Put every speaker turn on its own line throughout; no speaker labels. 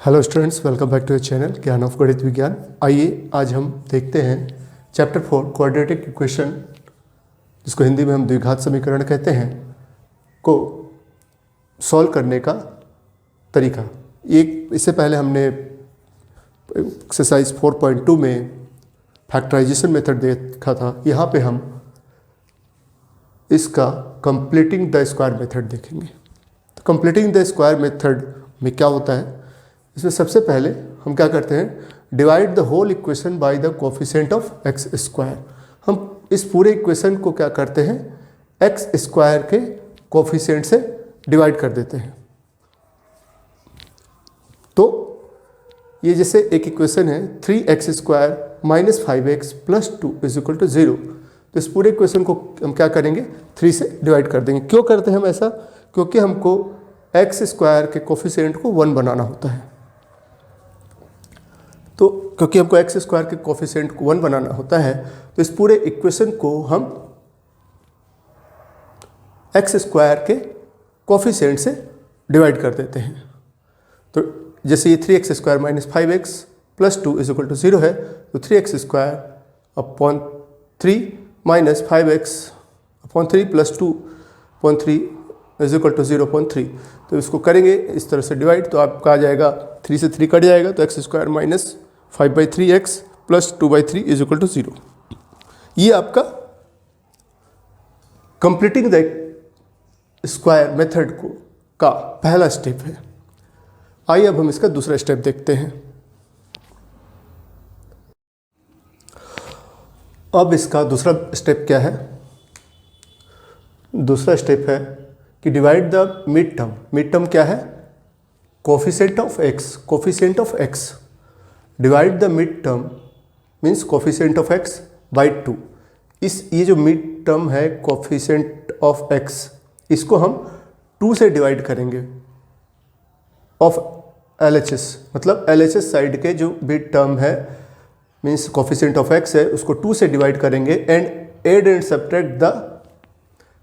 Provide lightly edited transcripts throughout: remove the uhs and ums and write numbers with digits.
Hello students, welcome back to your channel Gyan of Ganit Vigyan. आइए आज हम देखते हैं चैप्टर 4 क्वाड्रेटिक इक्वेशन, जिसको हिंदी में हम द्विघात समीकरण कहते हैं, को सॉल्व करने का तरीका। इससे पहले हमने एक्सरसाइज 4.2 में फैक्टराइजेशन मेथड देखा था। यहाँ पे हम इसका कंप्लीटिंग द स्क्वायर मेथड देखेंगे। तो कंप्लीटिंग द स्क्वायर मेथड में क्या होता है, इसमें सबसे पहले हम क्या करते हैं, divide the whole equation by the coefficient of x square. हम इस पूरे इक्वेशन को क्या करते हैं, एक्स स्क्वायर के कोफिशिएंट से डिवाइड कर देते हैं। तो ये जैसे एक इक्वेशन है 3x square minus 5x plus 2 is equal to 0। तो इस पूरे इक्वेशन को हम क्या करेंगे, 3 से डिवाइड कर देंगे। क्यों करते हैं हम ऐसा? क्योंकि हमको एक्स स्क्वायर के कोफिशिएंट को 1 बनाना होता है। तो क्योंकि हमको एक्स स्क्वायर के कोफिशिएंट को 1 बनाना होता है, तो इस पूरे इक्वेशन को हम एक्स स्क्वायर के कोफिशिएंट से डिवाइड कर देते हैं। तो जैसे ये 3x square minus 5x plus 2 is equal to 0 है, तो 3x square upon 3 minus 5x upon 3 plus 2 upon 3 is equal to 0.3। तो इसको करेंगे इस तरह से डिवाइड, तो आपका आ जाएगा 3 से 3 कट जाएगा, तो x square minus 5/3x plus 2/3 is equal to 0। ये आपका कंप्लीटिंग द स्क्वायर मेथड का पहला स्टेप है। आइए अब हम इसका दूसरा स्टेप देखते हैं। अब इसका दूसरा स्टेप क्या है? दूसरा स्टेप है कि divide the mid term. Mid term क्या है? Coefficient of x. Coefficient of x divide the mid term means coefficient of x by 2। ये जो मिड टर्म है कोफिशिएंट ऑफ एक्स, इसको हम 2 से डिवाइड करेंगे ऑफ LHS। मतलब LHS साइड के जो मिड टर्म है मीन्स कोफिशिएंट ऑफ एक्स है, उसको 2 से डिवाइड करेंगे and add and subtract the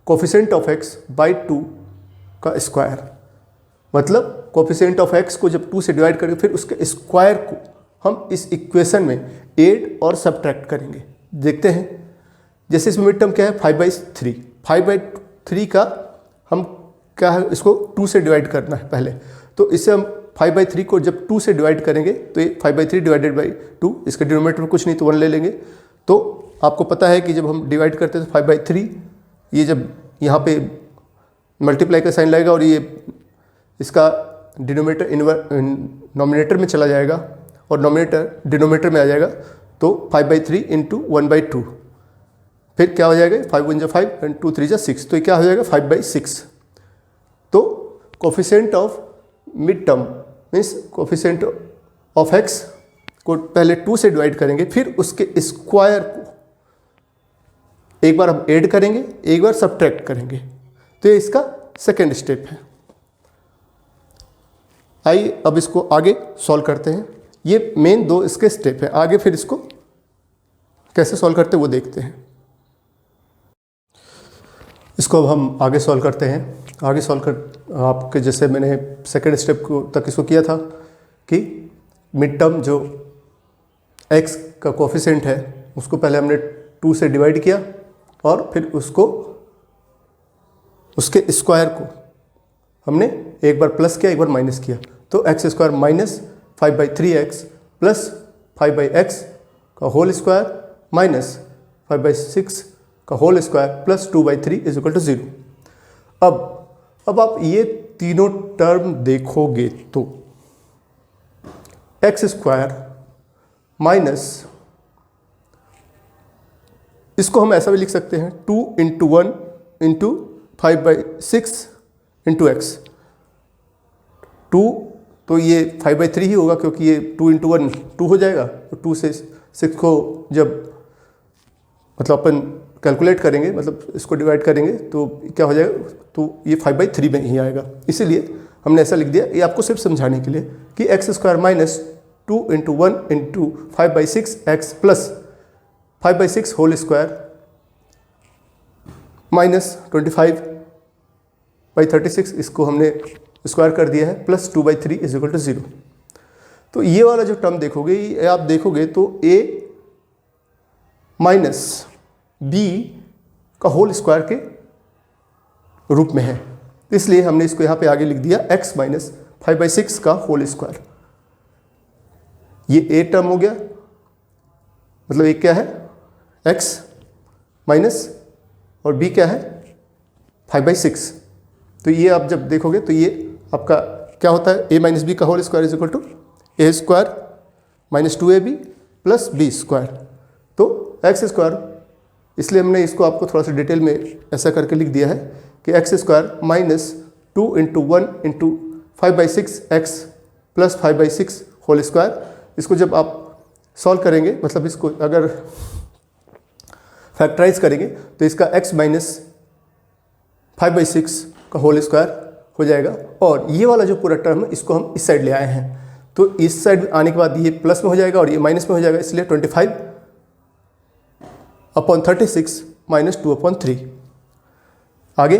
coefficient of x by 2 का स्क्वायर। मतलब कोफिशिएंट ऑफ एक्स को जब 2 से डिवाइड करेंगे, फिर उसके स्क्वायर को हम इस इक्वेशन में एड और सब्ट्रैक्ट करेंगे। देखते हैं, जैसे इसमें मिड टर्म क्या है 5/3। 5/3 का हम क्या है, इसको 2 से डिवाइड करना है पहले। तो इससे हम 5/3 को जब 2 से डिवाइड करेंगे तो ये 5/3 डिवाइडेड बाई 2, इसका डिनोमिनेटर में कुछ नहीं तो 1 ले लेंगे। तो आपको पता है कि जब हम डिवाइड करते हैं तो 5/3, ये जब यहाँ पे मल्टीप्लाई का साइन लगेगा और ये इसका डिनोमिनेटर नॉमिनेटर में चला जाएगा और नॉमिनेटर डिनोमिनेटर में आ जाएगा। तो 5/3 इंटू 1/2, फिर क्या हो जाएगा, 5 1 5 एंड 2 3 6, तो ये क्या हो जाएगा 5/6। तो coefficient of mid term means coefficient of x को पहले 2 से डिवाइड करेंगे, फिर उसके स्क्वायर को एक बार हम ऐड करेंगे, एक बार सब्ट्रैक्ट करेंगे। तो ये इसका सेकेंड स्टेप है। आइए अब इसको आगे सॉल्व करते हैं। ये मेन 2 इसके स्टेप है, आगे फिर इसको कैसे सॉल्व करते हैं वो देखते हैं। इसको अब हम आगे सॉल्व करते हैं। आगे सॉल्व कर आपके जैसे मैंने सेकेंड स्टेप को तक इसको किया था कि मिड टर्म जो एक्स का कोफिशिएंट है उसको पहले हमने 2 से डिवाइड किया और फिर उसको उसके स्क्वायर को हमने एक बार प्लस किया, एक बार माइनस किया। तो x square minus 5/3x plus 5/x का होल स्क्वायर माइनस 5/6 का whole square plus 2/3 is equal to 0। अब आप ये तीनों टर्म देखोगे तो एक्स स्क्वायर माइनस, इसको हम ऐसा भी लिख सकते हैं 2 इंटू 1 इंटू 5/6 इंटू एक्स। 2 तो ये 5/3 ही होगा, क्योंकि ये 2 इंटू 1 2 हो जाएगा। तो 2 से 6 को जब मतलब अपन कैलकुलेट करेंगे, मतलब इसको डिवाइड करेंगे तो क्या हो जाएगा, तो ये 5/3 में ही आएगा। इसीलिए हमने ऐसा लिख दिया, ये आपको सिर्फ समझाने के लिए कि x square minus 2 into 1 into 5/6 x plus 5/6 whole square minus 25/36, इसको हमने स्क्वायर कर दिया है, प्लस 2/3 इज इक्वल टू 0। तो ये वाला जो टर्म देखोगे, ये आप देखोगे तो a माइनस बी का होल स्क्वायर के रूप में है, इसलिए हमने इसको यहाँ पे आगे लिख दिया x माइनस 5/6 का होल स्क्वायर। ये a टर्म हो गया, मतलब एक क्या है x माइनस और b क्या है 5/6। तो ये आप जब देखोगे तो ये आपका क्या होता है, a माइनस बी का whole square is equal to a square minus 2ab plus b square. तो x स्क्वायर, इसलिए हमने इसको आपको थोड़ा सा डिटेल में ऐसा करके लिख दिया है कि x square minus 2 into 1 into 5/6 x plus 5/6 whole square. इसको जब आप सॉल्व करेंगे, मतलब इसको अगर फैक्टराइज करेंगे तो इसका x माइनस 5/6 का होल स्क्वायर हो जाएगा। और ये वाला जो पूरा टर्म है इसको हम इस साइड ले आए हैं, तो इस साइड आने के बाद ये प्लस में हो जाएगा और ये माइनस में हो जाएगा, इसलिए 25/36 माइनस 2/3। आगे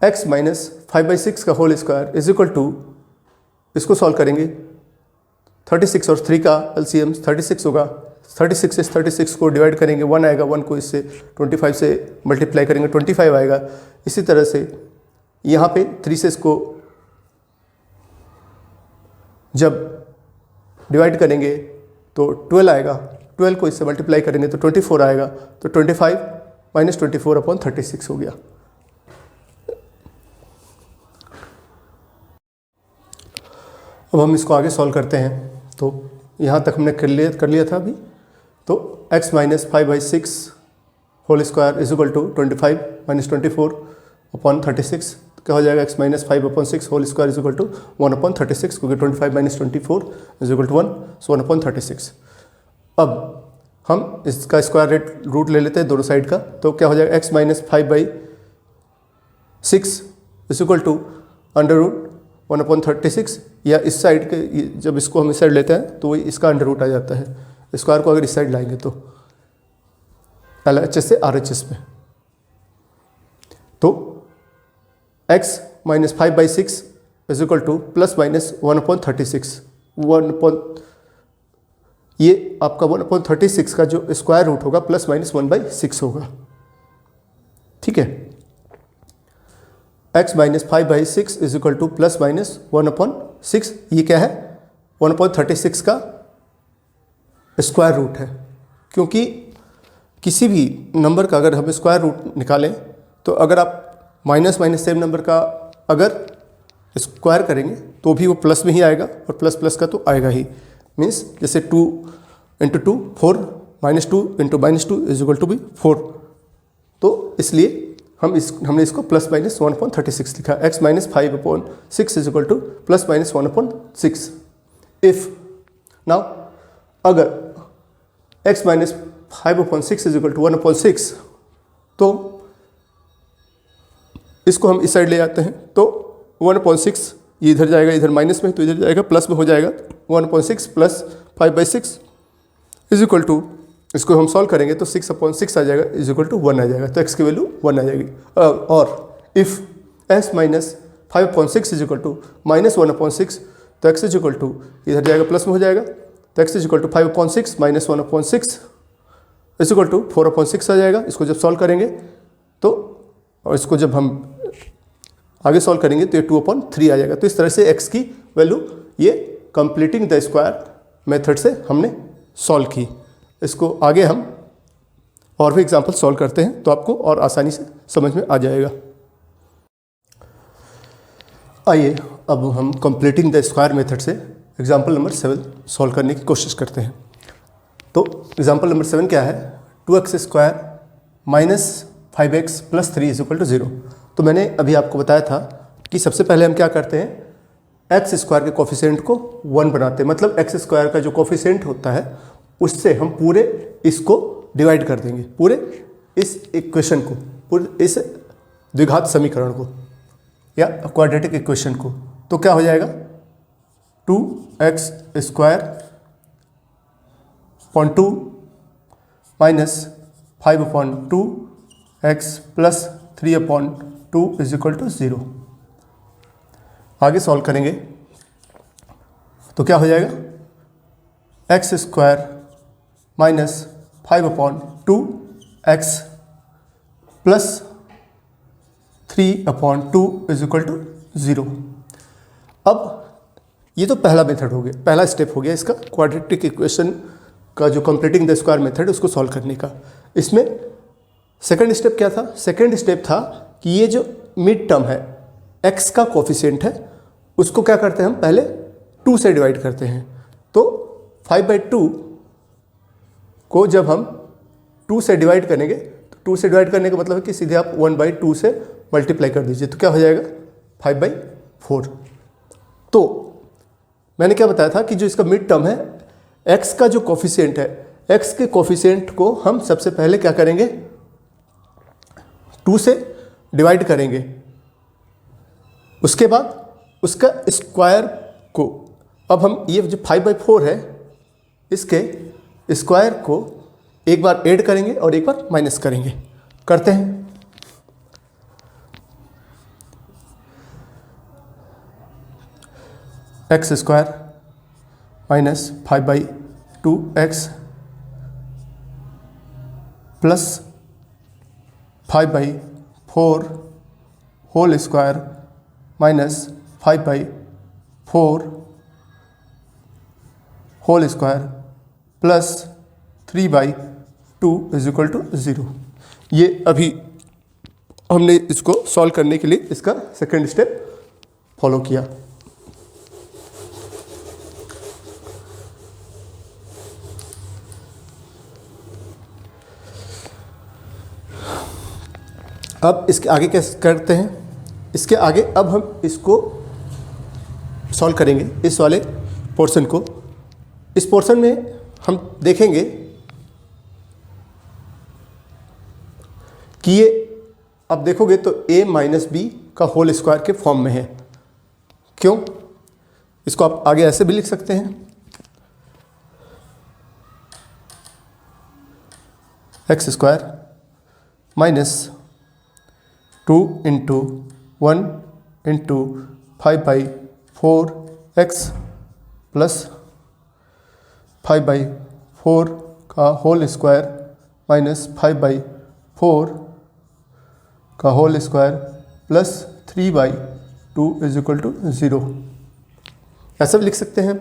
x माइनस 5/6 का whole square is equal to, इसको सॉल्व करेंगे 36 और 3 का एलसीएम 36 होगा। 36 से 36 को डिवाइड करेंगे 1 आएगा, 1 को इससे 25 से मल्टीप्लाई करेंगे 25 आएगा। इसी तरह से यहाँ पे 3 से इसको जब डिवाइड करेंगे तो 12 आएगा, 12 को इससे मल्टीप्लाई करेंगे तो 24 आएगा। तो 25 माइनस 24/36 हो गया। अब हम इसको आगे सॉल्व करते हैं। तो यहाँ तक हमने कर लिया था अभी। तो x minus 5/6 whole square is equal to 25 minus 24/36 क्या हो जाएगा, x minus 5/6 whole square is equal to 1/36, क्योंकि 25 minus 24 is equal to 1, so 1/36। अब हम इसका स्क्वायर रूट ले लेते हैं दोनों साइड का। तो क्या हो जाएगा, x minus 5/6 is equal to under root 1/36, या इस साइड के जब इसको हम इस साइड लेते हैं तो इसका अंडर रूट आ जाता है। स्क्वायर को अगर इस साइड लाएंगे तो LHS से RHS में, तो x minus 5/6 is equal to plus minus 1/36। ये आपका 1/36 का जो स्क्वायर रूट होगा प्लस माइनस 1/6 होगा, ठीक है। x minus 5/6 is equal to plus minus 1/6, ये क्या है 1/36 का स्क्वायर रूट है। क्योंकि किसी भी नंबर का अगर हम स्क्वायर रूट निकालें तो अगर आप माइनस माइनस सेम नंबर का अगर स्क्वायर करेंगे तो भी वो प्लस में ही आएगा, और प्लस प्लस का तो आएगा ही। मीन्स जैसे 2 into 2 4, minus 2 into minus 2 is equal to भी 4। तो इसलिए हमने इसको प्लस माइनस 1/36 लिखा। x minus 5/6 is equal to plus minus 1/6। If now अगर x minus 5/6 is equal to 1/6, तो इसको हम इस साइड ले आते हैं। तो 1/6 ये इधर जाएगा, इधर माइनस में तो इधर जाएगा, प्लस में हो जाएगा। 1/6 प्लस 5/6 इज इक्वल टू, इसको हम सॉल्व करेंगे तो 6/6 आ जाएगा इज इक्वल टू 1 आ जाएगा। तो x की वैल्यू 1 आ जाएगी। और if s minus 5/6 is equal to minus 1/6, तो x इज इक्वल टू इधर जाएगा, प्लस में हो जाएगा। तो x is equal to 5/6 minus 1/6 is equal to 4/6 आ जाएगा। इसको जब सॉल्व करेंगे तो, और इसको जब हम आगे सॉल्व करेंगे तो ये 2/3 आ जाएगा। तो इस तरह से x की वैल्यू ये कंप्लीटिंग द स्क्वायर मेथड से हमने सॉल्व की। इसको आगे हम और भी एग्जाम्पल सॉल्व करते हैं तो आपको और आसानी से समझ में आ जाएगा। आइए अब हम कंप्लीटिंग द स्क्वायर मेथड से एग्जाम्पल नंबर 7 सॉल्व करने की कोशिश करते हैं। तो एग्जाम्पल नंबर 7 क्या है, 2x square minus 5x plus 3 is equal to 0। तो मैंने अभी आपको बताया था कि सबसे पहले हम क्या करते हैं, एक्स स्क्वायर के कोफिशिएंट को 1 बनाते हैं। मतलब एक्स स्क्वायर का जो कोफिशिएंट होता है उससे हम पूरे इसको डिवाइड कर देंगे, पूरे इस इक्वेशन को, पूरे इस द्विघात समीकरण को या क्वाड्रेटिक इक्वेशन को। तो क्या हो जाएगा, 2x square upon 2 minus 5/2x plus 3/2 is equal to 0। आगे सॉल्व करेंगे तो क्या हो जाएगा x square minus 5/2 x plus 3/2 is equal to 0। अब ये तो पहला मेथड हो गया, पहला स्टेप हो गया इसका क्वाड्रेटिक इक्वेशन का जो कंप्लीटिंग द स्क्वायर मेथड उसको सॉल्व करने का। इसमें सेकंड स्टेप क्या था? सेकंड स्टेप था कि ये जो मिड टर्म है x का कोफिशिएंट है उसको क्या करते हैं हम पहले 2 से डिवाइड करते हैं। तो 5/2 को जब हम 2 से डिवाइड करेंगे तो 2 से डिवाइड करने का मतलब है कि सीधे आप 1/2 से मल्टीप्लाई कर दीजिए, तो क्या हो जाएगा 5/4। तो मैंने क्या बताया था कि जो इसका मिड टर्म है x का जो कोफिशिएंट है, x के कोफिशिएंट को हम सबसे पहले क्या करेंगे 2 से डिवाइड करेंगे, उसके बाद उसका स्क्वायर को अब हम ये जो 5/4 है इसके स्क्वायर को एक बार ऐड करेंगे और एक बार माइनस करेंगे। करते हैं। X square minus 5/2 x plus 5/4 whole square minus 5/4 whole square plus 3/2 is equal to 0। ये अभी हमने इसको सॉल्व करने के लिए इसका सेकंड स्टेप फॉलो किया। अब इसके आगे कैसे करते हैं? इसके आगे अब हम इसको सॉल्व करेंगे इस वाले पोर्शन को। इस पोर्शन में हम देखेंगे कि ये अब देखोगे तो a माइनस बी का होल स्क्वायर के फॉर्म में है। क्यों? इसको आप आगे ऐसे भी लिख सकते हैं, x square minus 2 into 1 into 5/4 x plus 5/4 का होल स्क्वायर माइनस 5/4 का whole square plus 3/2 is equal to 0। ऐसा भी लिख सकते हैं।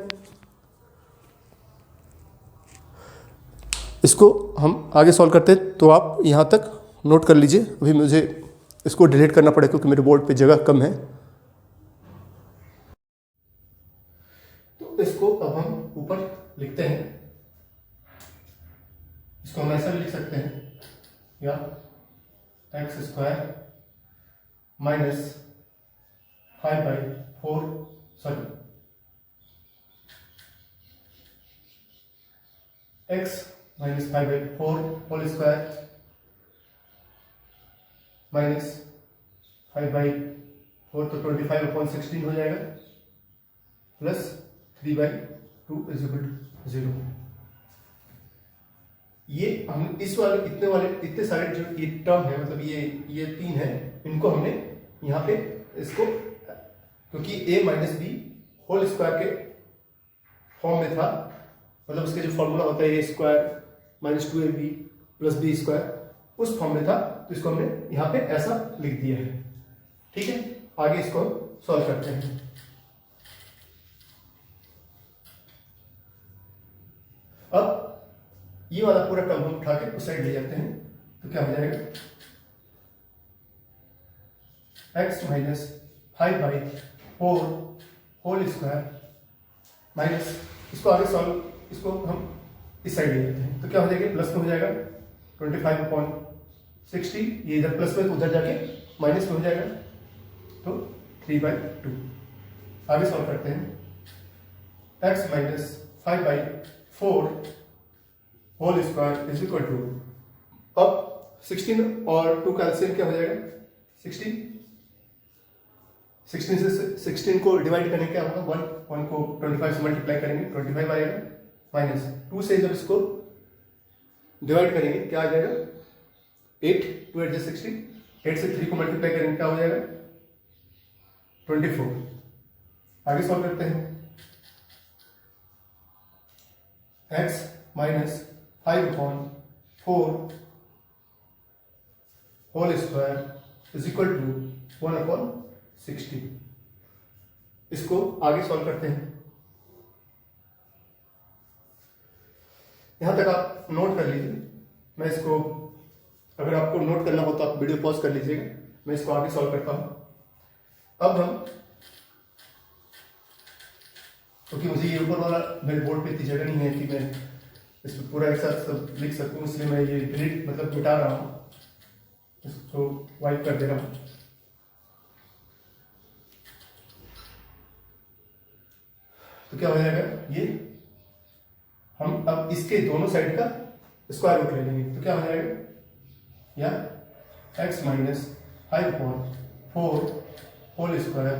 इसको हम आगे सॉल्व करते हैं, तो आप यहाँ तक नोट कर लीजिए। अभी मुझे इसको डिलीट करना पड़ेगा क्योंकि मेरे बोर्ड पे जगह कम है। तो इसको अब हम ऊपर लिखते हैं। इसको हम ऐसा भी लिख सकते हैं, या x square minus 5/4 x minus 5/4 whole square minus 5/4 तो 25/16 हो जाएगा प्लस 3/2 इज इक्वल टू 0। ये हम इस वाले इतने सारे जो ये टर्म है, मतलब ये 3 है, इनको हमने यहाँ पे इसको, क्योंकि a minus B whole square के फॉर्म में था, मतलब उसके जो फॉर्मूला होता है a square minus 2ab plus B square, उस फॉर्म में था, तो इसको हमने यहाँ पे ऐसा लिख दिया है। ठीक है, आगे इसको सॉल्व करते हैं। अब ये वाला पूरा टर्म हम उठा के उस साइड ले जाते हैं, तो क्या हो जाएगा x minus 5/4 whole square minus, इसको आगे सॉल्व, इसको हम इस साइड ले जाते हैं, तो क्या हो जाएगा प्लस में हो जाएगा 25/60, ये इधर प्लस में तो उधर जाके माइनस में हो जाएगा, तो 3/2। आगे सॉल्व करते हैं। x minus 5/4 whole square is equal to, अब 16 और 2 का एलसीएम क्या हो जाएगा 16 से 16 को डिवाइड करने क्या होगा 1 को 25 से मल्टीप्लाई करेंगे 25 आएगा, माइनस 2 से जब इसको डिवाइड करेंगे क्या आ जाएगा 8, 2 8 16, 8 से 3 को मल्टीप्लाई करेंगे क्या हो जाएगा 24। आगे सॉल्व करते हैं। X minus 5/4 whole square is equal to 1/60। इसको आगे सॉल्व करते हैं। यहां तक आप नोट कर लीजिए। मैं इसको, अगर आपको नोट करना हो तो आप वीडियो पॉज कर लीजिएगा, मैं इसको आगे सॉल्व करता हूं। अब हम, क्योंकि मुझे ये ऊपर वाला मेरे बोर्ड पे इतनी जगह नहीं है कि मैं इसको पूरा एक साथ सब लिख सकूं, इसलिए मैं ये डिलीट मतलब मिटा रहा हूं, इसको वाइप कर दे रहा हूं। तो क्या हो जाएगा, ये हम अब इसके दोनों साइड का स्क्वायर रूट ले लेंगे। तो क्या हो जाएगा, या x माइनस 5/4 होल स्क्वायर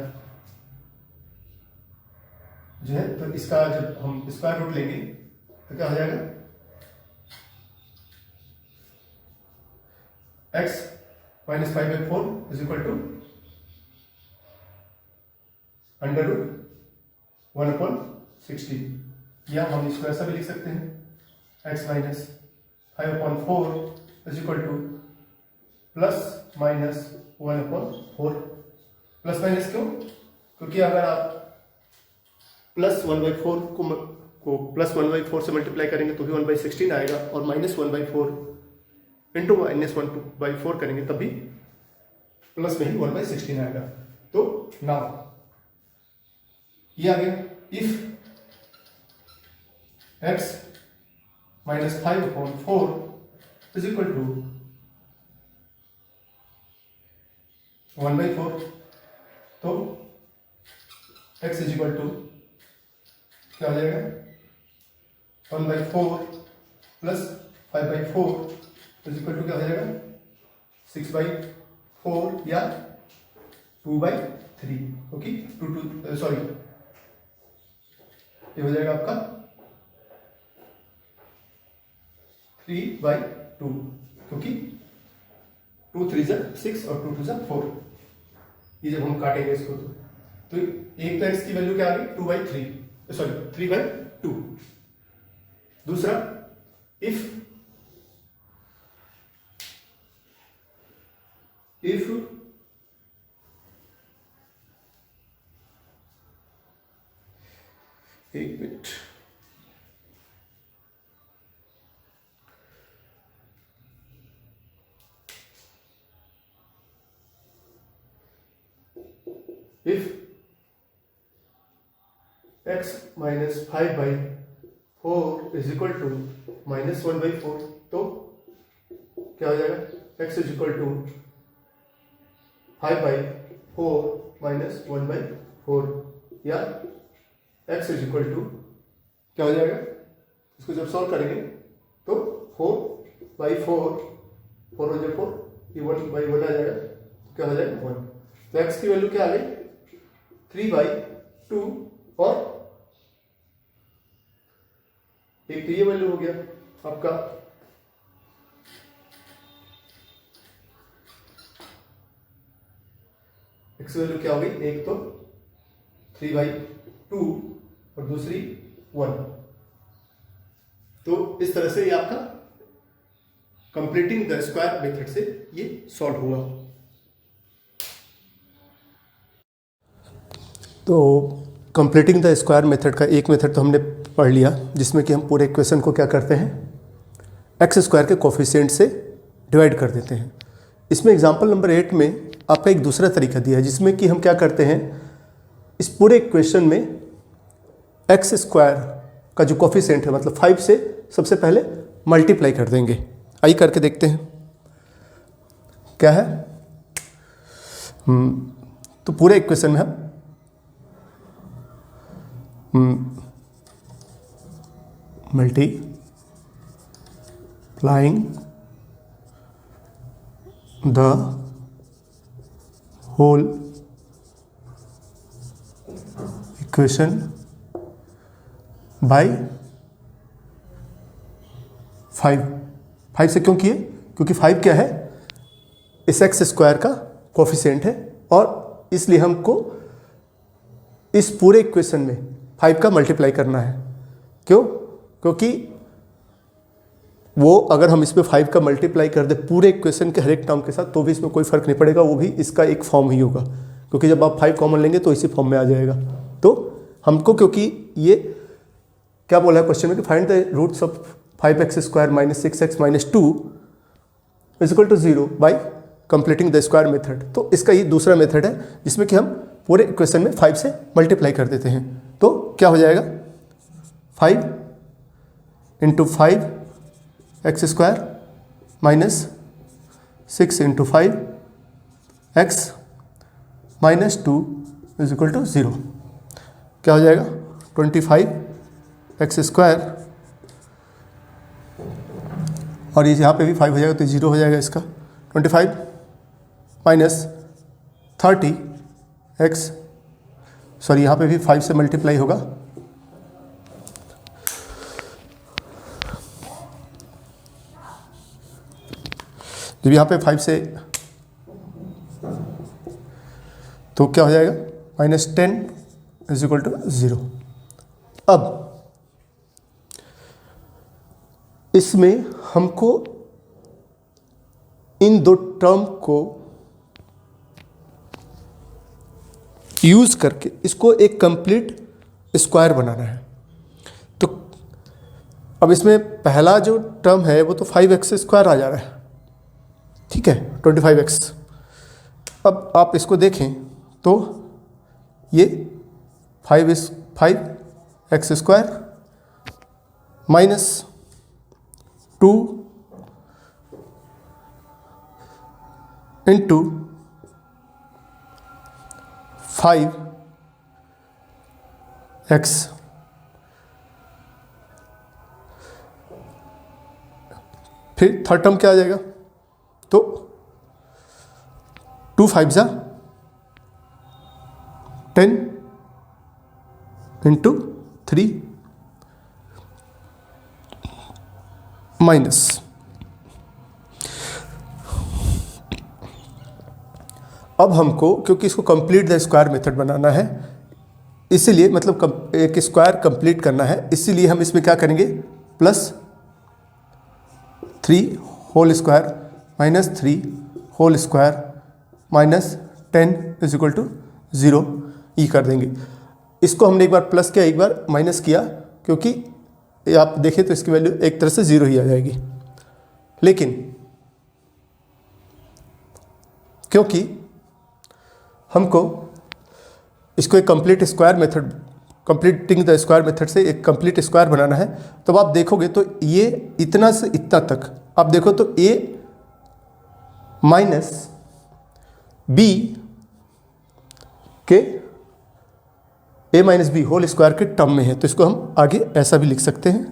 जो है, तो इसका जब हम स्क्वायर रूट लेंगे तो क्या हो जाएगा, x minus 5/4 is equal to under root 1/60, या हम इसको ऐसा भी लिख सकते हैं, x minus 5/4 is equal to plus minus 1/4। Plus minus क्यों, क्योंकि अगर आप प्लस 1/4 को प्लस 1/4 से मल्टीप्लाई करेंगे तो भी 1/16 आएगा, और माइनस 1/4 इंटू माइनस 1/4 करेंगे तब भी प्लस में ही 1/16 आएगा। तो नाउ ये आ गया, if x minus 5/4 is equal to 1/4, तो x इज इक्वल टू क्या हो जाएगा, 1/4 प्लस 5/4 इज इक्वल टू क्या हो जाएगा, 6/4 या 2/3। ओके, सॉरी, ये हो जाएगा आपका 3/2, क्योंकि 2 3 6 और 2 2 4। ये जब हम काटेंगे इसको तो एक तो x की वैल्यू क्या आ गई, 2/3, सॉरी 3/2। दूसरा, इफ एक मिनट, if x minus 5/4 is equal to minus 1/4, तो क्या हो जाएगा, x is equal to 5/4 minus 1/4, या x इज इक्वल टू क्या हो जाएगा, इसको जब सॉल्व करेंगे तो 4/4, 4 हो जाए 4, ये 1/1 आ जाएगा, क्या हो जाएगा 1। तो x की वैल्यू क्या आ गई, 3/2, और एक तो ये वैल्यू हो गया आपका x वैल्यू क्या हो गई, एक तो 3/2 और दूसरी 1। तो इस तरह से ये आपका कंप्लीटिंग द स्क्वायर मेथड से ये सॉल्व हुआ। तो कंप्लीटिंग द स्क्वायर मेथड का एक मेथड तो हमने पढ़ लिया, जिसमें कि हम पूरे इक्वेशन को क्या करते हैं, एक्स स्क्वायर के कोफिशिएंट से डिवाइड कर देते हैं। इसमें एग्जांपल नंबर 8 में आपका एक दूसरा तरीका दिया है, जिसमें कि हम क्या करते हैं, इस पूरे इक्वेशन में एक्स स्क्वायर का जो कोफिशिएंट है, मतलब 5 से सबसे पहले मल्टीप्लाई कर देंगे। आइए करके देखते हैं क्या है। तो पूरे इक्वेशन में हम multiplying the whole equation by 5। 5 से क्यों किए, क्योंकि 5 क्या है, इस एक्स स्क्वायर का कोफिशिएंट है, और इसलिए हमको इस पूरे इक्वेशन में 5 का मल्टीप्लाई करना है। क्यों, क्योंकि वो अगर हम इस पर 5 का मल्टीप्लाई कर दे पूरे इक्वेशन के हर एक टर्म के साथ तो भी इसमें कोई फर्क नहीं पड़ेगा, वो भी इसका एक फॉर्म ही होगा, क्योंकि जब आप 5 कॉमन लेंगे तो इसी फॉर्म में आ जाएगा। तो हमको, क्योंकि ये क्या बोला है क्वेश्चन में कि find the roots of 5x² - 6x - 2 = 0 by completing the square method. तो इसका ये दूसरा मेथड है जिसमें कि हम पूरे इक्वेशन में 5 से मल्टीप्लाई कर देते हैं। तो क्या हो जाएगा, 5 × 5x² - 6 × 5x - 2 = 0। क्या हो जाएगा, 25x² और यहाँ पे भी 5 हो जाएगा तो 0 हो जाएगा इसका। 25 - 30x, सॉरी यहाँ पे भी 5 से मल्टीप्लाई होगा, जब यहाँ पे 5 से तो क्या हो जाएगा, -10 = 0। अब इसमें हमको इन दो टर्म को यूज करके इसको एक कंप्लीट स्क्वायर बनाना है। तो अब इसमें पहला जो टर्म है वो तो 5x² आ जा रहा है, ठीक है, 25x। अब आप इसको देखें तो ये 5x² - 2 × 5x, फिर थर्ड टर्म क्या आ जाएगा, तो 2 5 × 10 × 3 माइनस, अब हमको क्योंकि इसको कंप्लीट द स्क्वायर मेथड बनाना है, इसीलिए मतलब एक स्क्वायर कंप्लीट करना है, इसीलिए हम इसमें क्या करेंगे, +3 होल स्क्वायर -3 होल स्क्वायर -10 = 0 ई कर देंगे। इसको हमने एक बार प्लस किया, एक बार माइनस किया, क्योंकि आप देखें तो इसकी वैल्यू एक तरह से 0 ही आ जाएगी। लेकिन क्योंकि हमको इसको एक complete square method, completing the square method से एक कंप्लीट स्क्वायर बनाना है, तो आप देखोगे तो ये इतना से इतना तक आप देखो तो a - b के a - b होल स्क्वायर के टर्म में है। तो इसको हम आगे ऐसा भी लिख सकते हैं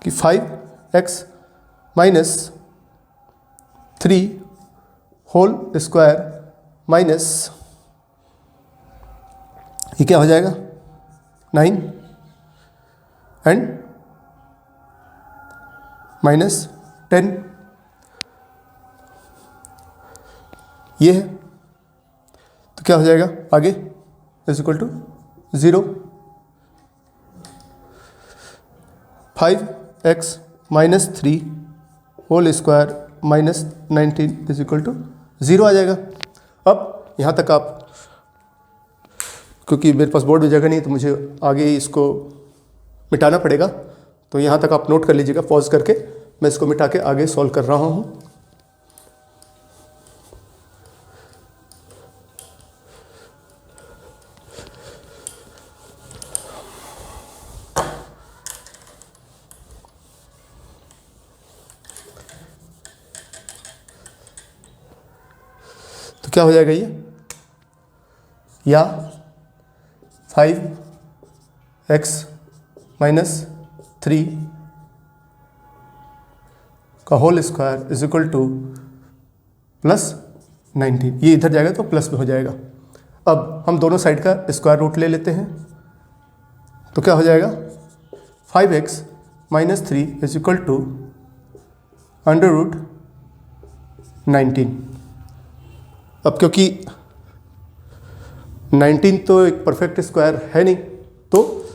कि 5x - 3 होल स्क्वायर माइनस, ये क्या हो जाएगा, 9 एंड -10, ये है। तो क्या हो जाएगा आगे, = 0। 5x - 3 होल स्क्वायर -19 = 0 आ जाएगा। अब यहाँ तक आप, क्योंकि मेरे पास बोर्ड में जगह नहीं तो मुझे आगे इसको मिटाना पड़ेगा, तो यहाँ तक आप नोट कर लीजिएगा, पॉज करके मैं इसको मिटा के आगे सॉल्व कर रहा हूँ। तो क्या हो जाएगा ये, या 5x - 3 का होल स्क्वायर = +19, ये इधर जाएगा तो प्लस में हो जाएगा। अब हम दोनों साइड का स्क्वायर रूट ले लेते हैं, तो क्या हो जाएगा, 5x - 3 = √19। अब क्योंकि 19 तो एक परफेक्ट स्क्वायर है नहीं, तो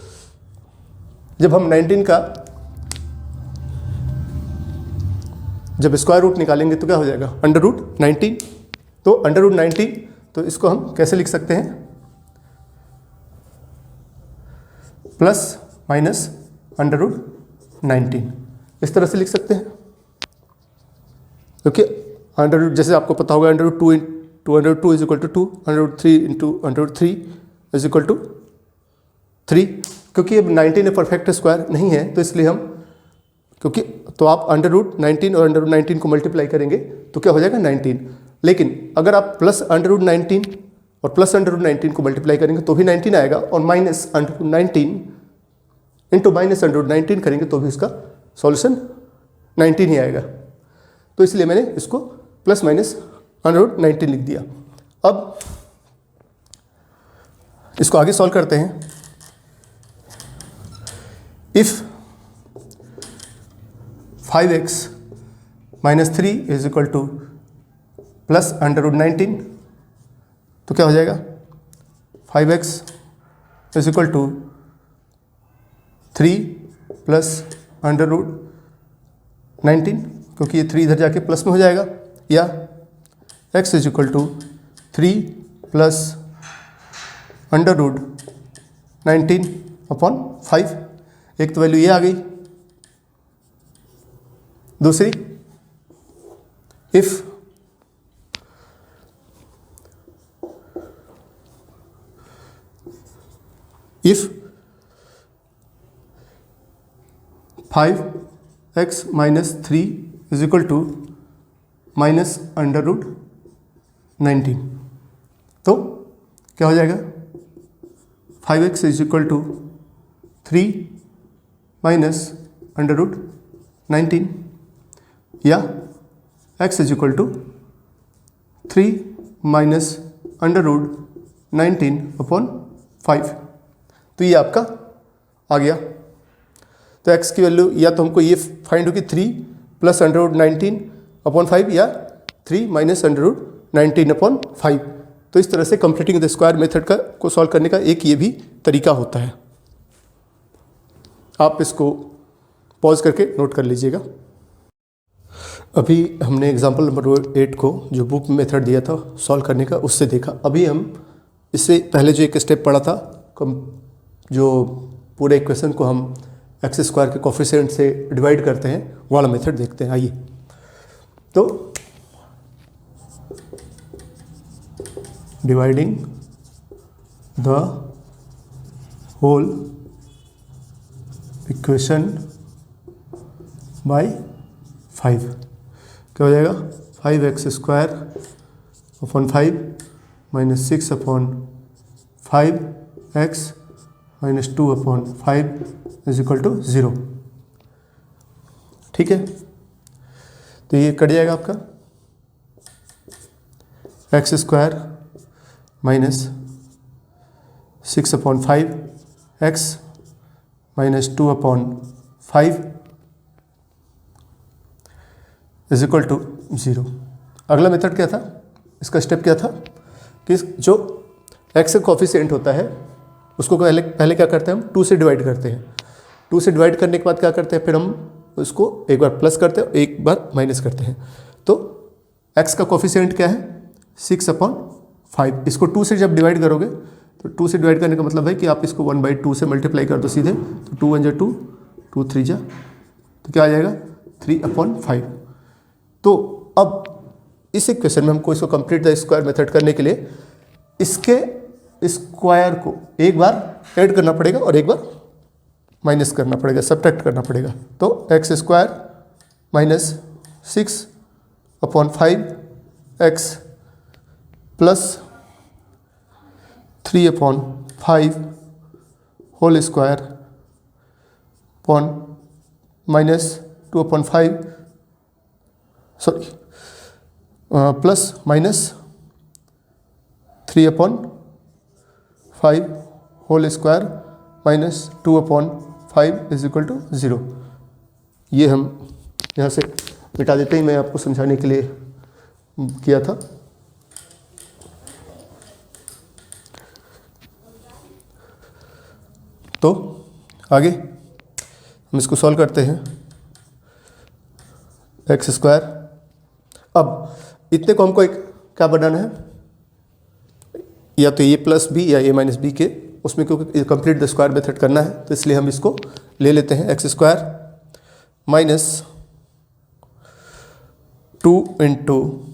जब हम 19 का जब स्क्वायर रूट निकालेंगे तो क्या हो जाएगा, अंडर रूट 19। तो अंडर रूट 19, तो इसको हम कैसे लिख सकते हैं, प्लस माइनस अंडर रूट 19, इस तरह से लिख सकते हैं। क्योंकि अंडर रूट, जैसे आपको पता होगा, under root 2 into under root 2 is equal to 2, under root 3 into under root 3 is equal to 3। क्योंकि अब 19 एक परफेक्ट स्क्वायर नहीं है, तो इसलिए हम, क्योंकि तो आप अंडर रूट 19 और अंडर रूट 19 को मल्टीप्लाई करेंगे तो क्या हो जाएगा 19। लेकिन अगर आप प्लस अंडर रूट 19 और प्लस अंडर रूट 19 को मल्टीप्लाई करेंगे तो भी 19 आएगा, और minus under root 19 into minus under root 19 करेंगे तो भी इसका सॉल्यूशन 19 ही आएगा। तो इसलिए मैंने इसको प्लस माइनस अंडर रूट 19 लिख दिया। अब इसको आगे सॉल्व करते हैं। If 5x minus 3 is equal to plus under root 19, तो क्या हो जाएगा, 5x is equal to 3 plus under root 19, क्योंकि ये 3 इधर जाके प्लस में हो जाएगा, या x is equal to 3 plus under root 19 upon 5। एक तो वैल्यू ये आ गई। दूसरी, if if 5x minus 3 is equal to minus under root 19, तो क्या हो जाएगा, 5x is equal to 3 minus under root 19, या x is equal to 3 minus under root 19 upon 5। तो ये आपका आ गया। तो x की वैल्यू या तो हमको ये फाइंड होगी 3 प्लस अंडर रूट 19 अपॉन 5, या 3 माइनस अंडर रूट 19 अपॉन 5। तो इस तरह से कंप्लीटिंग द स्क्वायर मेथड का को सॉल्व करने का एक ये भी तरीका होता है। आप इसको पॉज करके नोट कर लीजिएगा। अभी हमने एग्जाम्पल नंबर 8 को जो बुक मेथड दिया था सॉल्व करने का, उससे देखा। अभी हम इससे पहले जो एक स्टेप पढ़ा था, जो पूरे इक्वेशन को हम एक्स स्क्वायर के कोफिशिएंट से डिवाइड करते हैं, वाला मेथड देखते हैं। आइए, तो dividing the whole equation by 5, क्या हो जाएगा, 5x square upon 5 minus 6 upon 5x minus 2 upon 5 is equal to 0। ठीक है, तो ये कट जाएगा आपका x square minus 6 upon 5 x minus 2 upon 5 is equal to 0। अगला मेथड क्या था, इसका स्टेप क्या था कि जो एक्स का कोफिशिएंट होता है उसको पहले क्या करते हैं, हम 2 से डिवाइड करते हैं। 2 से डिवाइड करने के बाद क्या करते हैं, फिर हम उसको एक बार प्लस करते हैं, एक बार माइनस करते हैं। तो एक्स का कोफिशिएंट क्या है, 6 अपॉन 5। इसको 2 से जब डिवाइड करोगे तो 2 से डिवाइड करने का मतलब है कि आप इसको 1/2 से मल्टीप्लाई कर दो सीधे। तो 2 1 जा 2, 2 3 जा, तो क्या आ जाएगा 3 अपॉन 5। तो अब इस इक्वेशन में हमको इसको कंप्लीट द स्क्वायर मेथड करने के लिए इसके स्क्वायर को एक बार ऐड करना पड़ेगा और एक बार माइनस करना पड़ेगा, सब्ट्रैक्ट करना पड़ेगा। तो x square minus 6 upon 5 x plus 3 upon 5 whole square upon minus 2 upon 5, sorry plus minus 3 upon 5 whole square minus 2 upon 5 is equal to 0। ये हम यहाँ से मिटा देते ही, मैं आपको समझाने के लिए किया था। तो आगे हम इसको सॉल्व करते हैं। एक्स स्क्वायर, अब इतने को हमको एक क्या बनाना है, या तो ए प्लस बी या ए माइनस बी के, उसमें क्योंकि कंप्लीट द स्क्वायर मेथड करना है तो इसलिए हम इसको ले लेते हैं। X square minus 2 into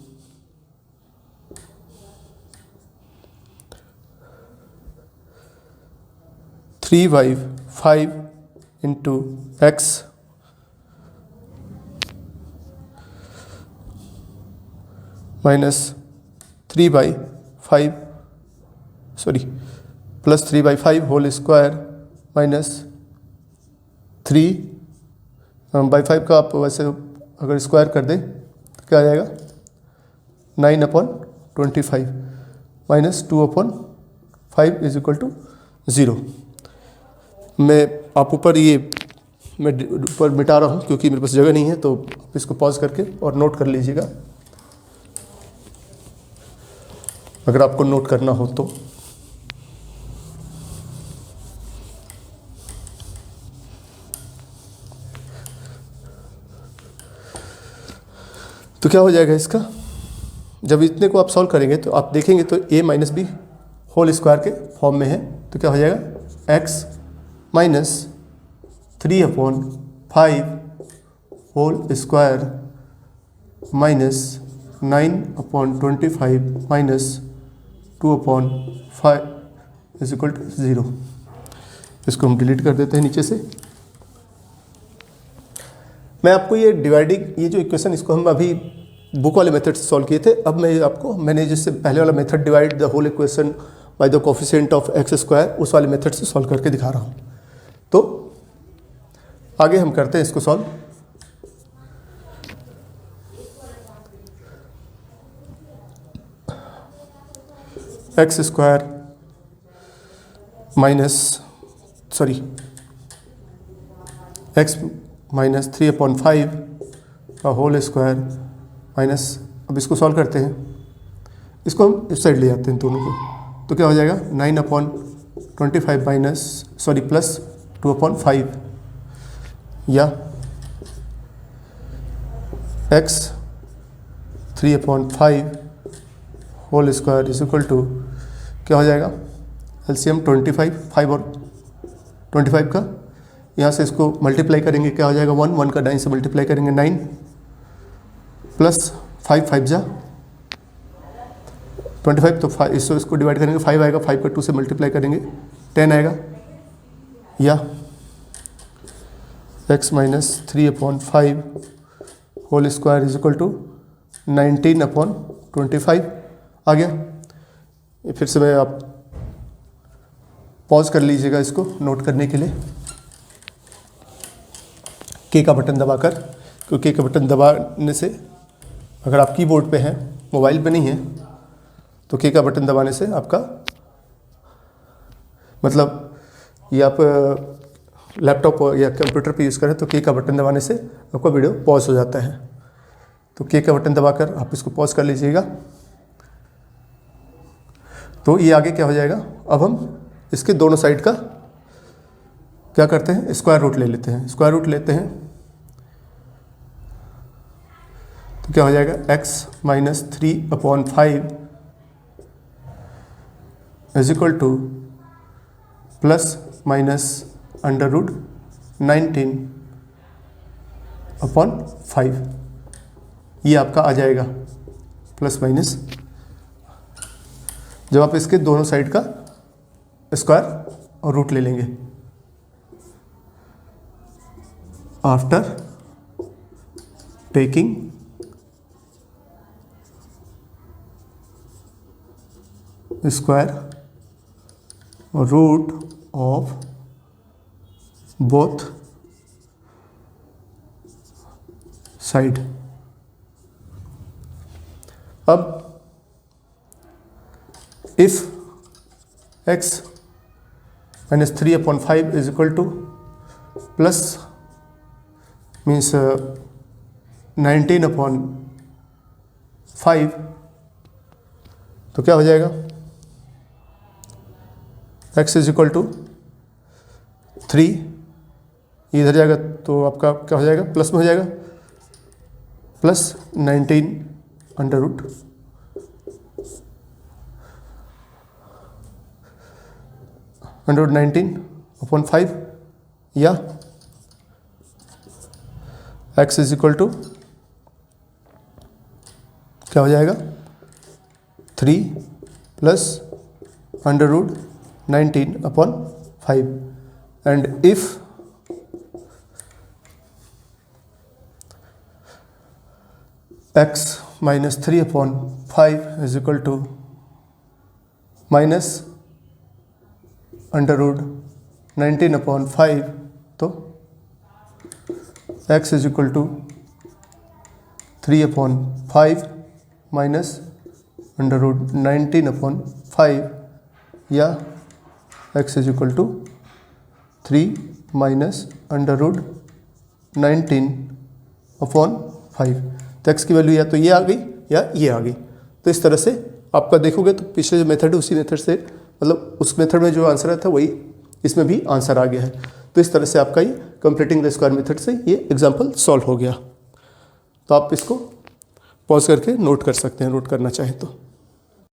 3/5 into x minus 3/5 plus 3/5 whole square minus 3/5 का आप वैसे अगर स्क्वायर कर दें तो क्या आ जाएगा, 9/25 माइनस 2/5 इज इक्वल टू 0। मैं आप ऊपर ऊपर मिटा रहा हूँ क्योंकि मेरे पास जगह नहीं है, तो आप इसको पॉज करके और नोट कर लीजिएगा अगर आपको नोट करना हो तो। तो क्या हो जाएगा इसका, जब इतने को आप सॉल्व करेंगे तो आप देखेंगे तो a minus B whole square के फॉर्म में है, तो क्या हो जाएगा x minus 3/5 whole square minus 9/25 minus 2/5 is equal to 0। इसको हम डिलीट कर देते हैं नीचे से। मैं आपको ये डिवाइडिंग, ये जो इक्वेशन, इसको हम अभी बुक वाले मेथड से सॉल्व किए थे। अब मैंने जिससे पहले वाला method divide the whole equation by the coefficient of x square, उस वाले मेथड से सॉल्व करके दिखा रहा हूँ। तो आगे हम करते हैं इसको solve. X square x minus 3/5 का होल स्क्वायर माइनस, अब इसको सॉल्व करते हैं, इसको हम इस साइड ले जाते हैं दोनों को, तो क्या हो जाएगा 9/25 प्लस 2/5 या x 3/5 whole square is equal to क्या हो जाएगा, एलसीएम 25, 5 और 25 का, यहाँ से इसको मल्टीप्लाई करेंगे क्या हो जाएगा 1 का 9 से मल्टीप्लाई करेंगे 9 प्लस 5 जा 25, तो 5 इसको डिवाइड करेंगे 5 आएगा, 5 का 2 से मल्टीप्लाई करेंगे 10 आएगा, या x minus 3/5 whole square is equal to 19/25 आ गया। ये फिर से मैं आप पॉज कर लीजिएगा इसको नोट करने के लिए, के का बटन दबाकर, क्योंकि के का बटन दबाने से, अगर आप कीबोर्ड पे हैं मोबाइल पे नहीं है तो के का बटन दबाने से आपका मतलब ये आप लैपटॉप या कंप्यूटर पे यूज़ करें तो के का बटन दबाने से आपका वीडियो पॉज हो जाता है। तो के का बटन दबाकर आप इसको पॉज कर लीजिएगा। तो ये आगे क्या हो जाएगा, अब हम इसके दोनों साइड का क्या करते हैं, स्क्वायर रूट ले लेते हैं। स्क्वायर रूट लेते हैं तो क्या हो जाएगा, x minus 3/5 is equal to plus minus under root 19/5, ये आपका आ जाएगा प्लस माइनस, जब आप इसके दोनों साइड का स्क्वायर और रूट ले लेंगे। After taking square root of both side. अब if x minus 3/5 is equal to plus means 19/5, तो क्या हो जाएगा, x इज इक्वल टू 3, ये इधर जाएगा तो आपका क्या हो जाएगा, प्लस में हो जाएगा, प्लस 19 अंडर रूट अंडर 19/5 या x इज इक्वल टू क्या हो जाएगा 3 plus under root 19/5 and if x minus 3/5 is equal to minus under root 19/5 तो x is equal to 3/5 minus under root 19/5 या x is equal to 3 minus under root 19/5। तो x की value या तो ये आ गई या ये आ गई। तो इस तरह से आपका देखोगे तो पिछले जो मेथड है उसी मेथड से, मतलब उस मेथड में जो आंसर आया था वही इसमें भी आंसर आ गया है। तो इस तरह से आपका ये कंप्लीटिंग द स्क्वायर मेथड से ये एग्जांपल सॉल्व हो गया। तो आप इसको पॉज करके नोट कर सकते हैं, नोट करना चाहें तो।